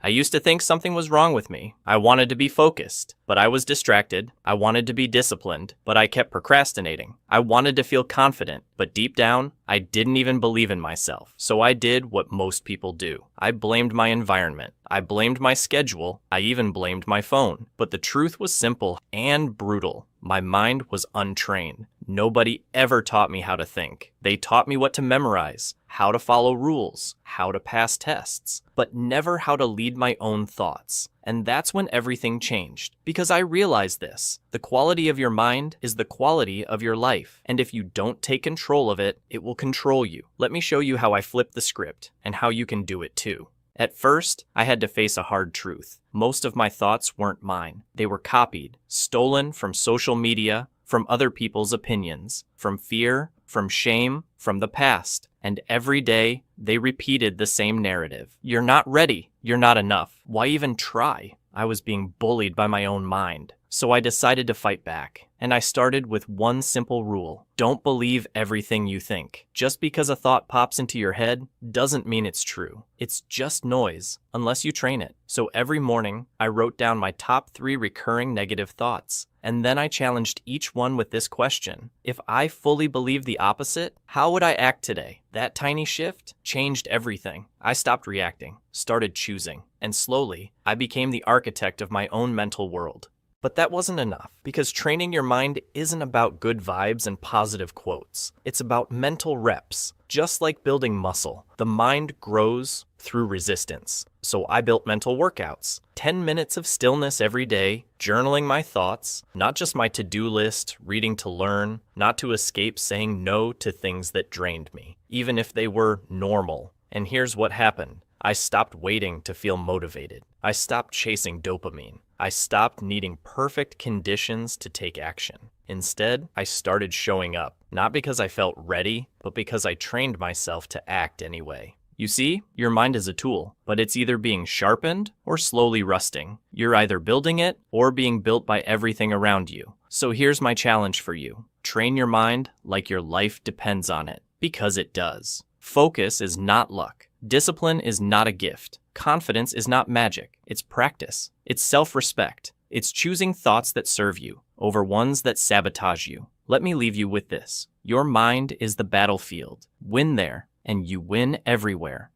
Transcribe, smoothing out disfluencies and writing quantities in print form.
I used to think something was wrong with me. I wanted to be focused, but I was distracted. I wanted to be disciplined, but I kept procrastinating. I wanted to feel confident, but deep down, I didn't even believe in myself. So I did what most people do. I blamed my environment. I blamed my schedule. I even blamed my phone. But the truth was simple and brutal. My mind was untrained. Nobody ever taught me how to think. They taught me what to memorize, how to follow rules, how to pass tests, but never how to lead my own thoughts. And that's when everything changed, because I realized this. The quality of your mind is the quality of your life, and if you don't take control of it, it will control you. Let me show you how I flipped the script, and how you can do it too. At first, I had to face a hard truth. Most of my thoughts weren't mine. They were copied, stolen from social media, from other people's opinions, from fear, from shame, from the past. And every day, they repeated the same narrative. You're not ready. You're not enough. Why even try? I was being bullied by my own mind. So I decided to fight back. And I started with one simple rule. Don't believe everything you think. Just because a thought pops into your head doesn't mean it's true. It's just noise, unless you train it. So every morning, I wrote down my top 3 recurring negative thoughts. And then I challenged each one with this question. If I fully believed the opposite, how would I act today? That tiny shift changed everything. I stopped reacting, started choosing, and slowly, I became the architect of my own mental world. But that wasn't enough, because training your mind isn't about good vibes and positive quotes. It's about mental reps. Just like building muscle, the mind grows through resistance. So I built mental workouts. 10 minutes of stillness every day, journaling my thoughts, not just my to-do list, reading to learn, not to escape saying no to things that drained me, even if they were normal. And here's what happened. I stopped waiting to feel motivated. I stopped chasing dopamine. I stopped needing perfect conditions to take action. Instead, I started showing up, not because I felt ready, but because I trained myself to act anyway. You see, your mind is a tool, but it's either being sharpened or slowly rusting. You're either building it or being built by everything around you. So here's my challenge for you. Train your mind like your life depends on it, because it does. Focus is not luck. Discipline is not a gift. Confidence is not magic. It's practice. It's self-respect. It's choosing thoughts that serve you over ones that sabotage you. Let me leave you with this. Your mind is the battlefield. Win there, and you win everywhere.